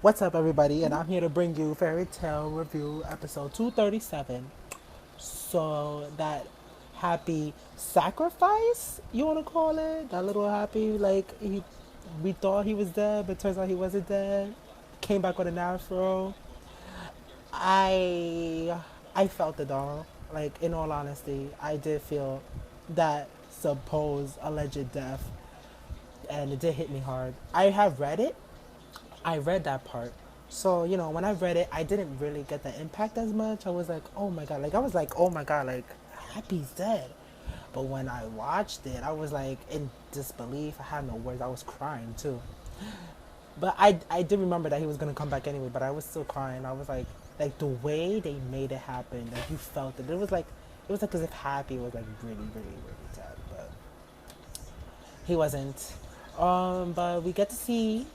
What's up, everybody? And I'm here to bring you Fairy Tale Review episode 237. So, that happy sacrifice, you want to call it? That little happy, we thought he was dead, but turns out he wasn't dead. Came back with an afro. I I felt it all. Like, in all honesty, I did feel that supposed alleged death, and it did hit me hard. I have read it. I read that part. So, when I read it, I didn't really get the impact as much. I was like, oh my God. Like, I was like, oh my God, like, Happy's dead. But when I watched it, I was like in disbelief. I had no words. I was crying too. But I did remember that he was going to come back anyway, but I was still crying. I was like the way they made it happen, like you felt it. It was like as if Happy was like really, really, really sad. But he wasn't. But the we get to see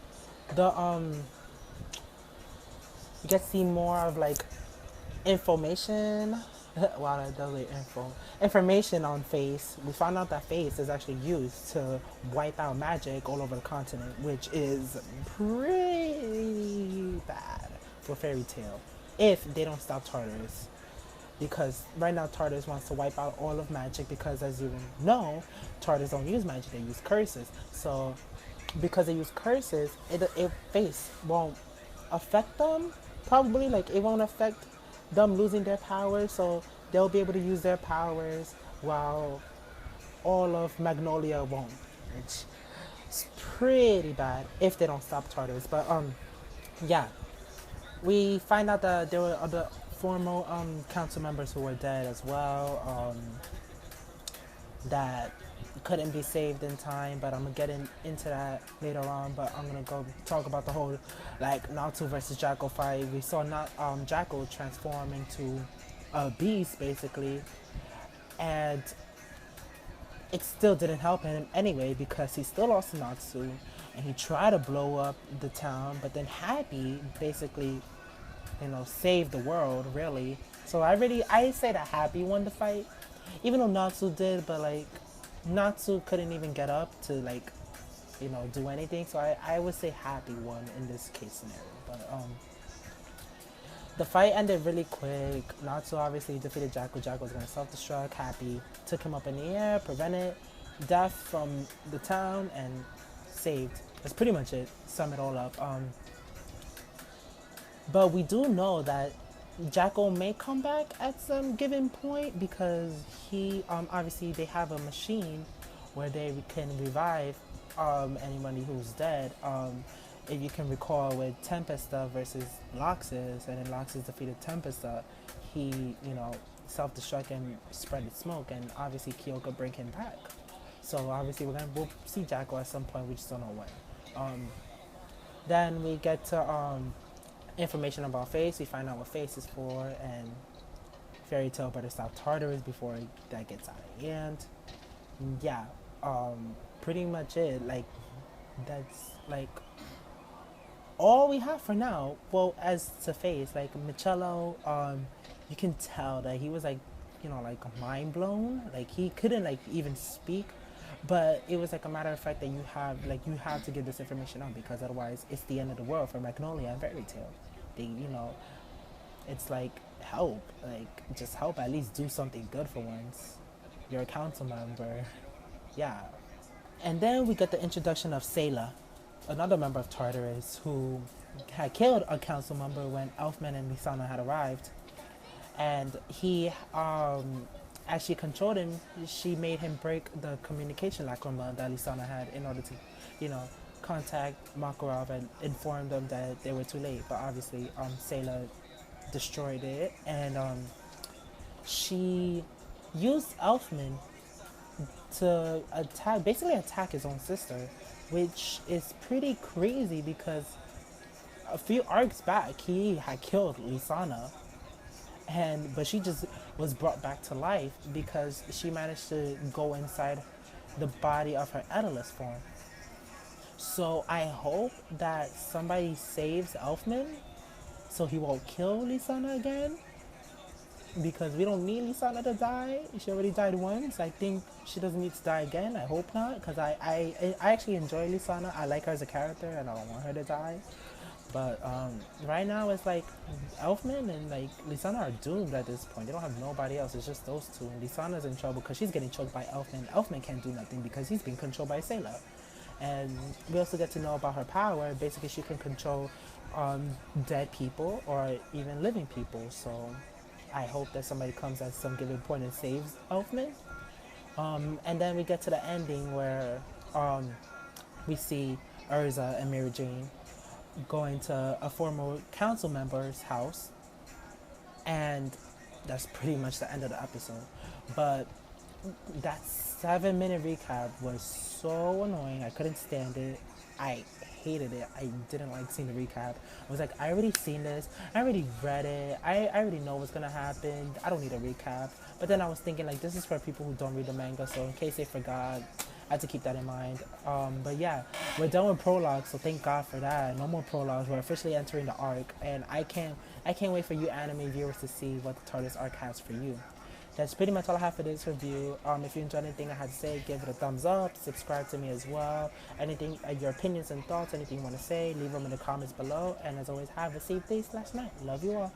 more of like information. Wow, that does like information on Face. We found out that Face is actually used to wipe out magic all over the continent, which is pretty bad for Fairy Tale if they don't stop Tartarus. Because right now Tartarus wants to wipe out all of magic because, as you know, Tartarus don't use magic, they use curses. So because they use curses, it Face won't affect them. Probably, like, it won't affect them losing their powers, so they'll be able to use their powers while all of Magnolia won't, which is pretty bad if they don't stop Tartarus. But yeah, we find out that there were other former council members who were dead as well. That couldn't be saved in time, but I'm gonna into that later on. But I'm gonna go talk about the whole like Natsu versus Jackal fight. We saw not Jackal transform into a beast basically, and it still didn't help him anyway because he still lost to Natsu, and he tried to blow up the town, but then Happy basically, saved the world really. So I say that Happy won the fight, even though Natsu did, but like Natsu couldn't even get up to like, do anything. So I would say Happy won in this case scenario. But the fight ended really quick. Natsu obviously defeated Jackal. Jackal was gonna self-destruct. Happy took him up in the air, prevented death from the town, and saved. That's pretty much it. Sum it all up. But we do know that Jackal may come back at some given point because he obviously they have a machine where they can revive anybody who's dead. If you can recall with Tempesta versus Loxus, and then Loxus defeated Tempesta, he self-destruct and spread smoke, and obviously Kyoko bring him back. So obviously we'll see Jackal at some point. We just don't know when. Then we get to information about Face. We find out what Face is for, and Fairy Tale better stop Tartarus before that gets out of hand. Yeah, pretty much it. Like, that's like all we have for now. Well, as to Face, like Michello, you can tell that he was like, like mind blown. Like he couldn't like even speak, but it was like a matter of fact that you have to get this information out because otherwise it's the end of the world for Magnolia and Fairy Tale. They, it's like help, like just help, at least do something good for once. You're a council member, yeah. And then we get the introduction of Sayla, another member of Tartarus who had killed a council member when Elfman and Lisana had arrived, and he actually controlled him. She made him break the communication lacryma that Lisana had in order to, contact Makarov and inform them that they were too late. But obviously, Sayla destroyed it, and she used Elfman to basically attack his own sister, which is pretty crazy because a few arcs back he had killed Lisana, but she just was brought back to life because she managed to go inside the body of her Edelus form. So I hope that somebody saves Elfman so he won't kill Lisana again, because we don't need Lisana to die. She already died once. I think she doesn't need to die again. I hope not, because I actually enjoy Lisana. I like her as a character and I don't want her to die. But right now it's like Elfman and like Lisana are doomed at this point. They don't have nobody else. It's just those two. And Lisana's in trouble because she's getting choked by Elfman. Elfman can't do nothing because he's being controlled by Sayla. And we also get to know about her power. Basically, she can control dead people or even living people. So I hope that somebody comes at some given point and saves Elfman. And then we get to the ending where we see Urza and Mary Jane going to a former council member's house, and that's pretty much the end of the episode. But that 7 minute recap was so annoying. I couldn't stand it. I hated it. I didn't like seeing the recap. I was like, I already seen this. I already read it. I already know what's gonna happen. I don't need a recap. But then I was thinking like this is for people who don't read the manga, so in case they forgot, I had to keep that in mind. But yeah, we're done with prologue, so thank God for that. No more prologues. We're officially entering the arc, and I can't wait for you anime viewers to see what the Tartaros arc has for you. That's pretty much all I have for this review. If you enjoyed anything I had to say, give it a thumbs up. Subscribe to me as well. Anything, your opinions and thoughts, anything you want to say, leave them in the comments below. And as always, have a safe day/night. Love you all.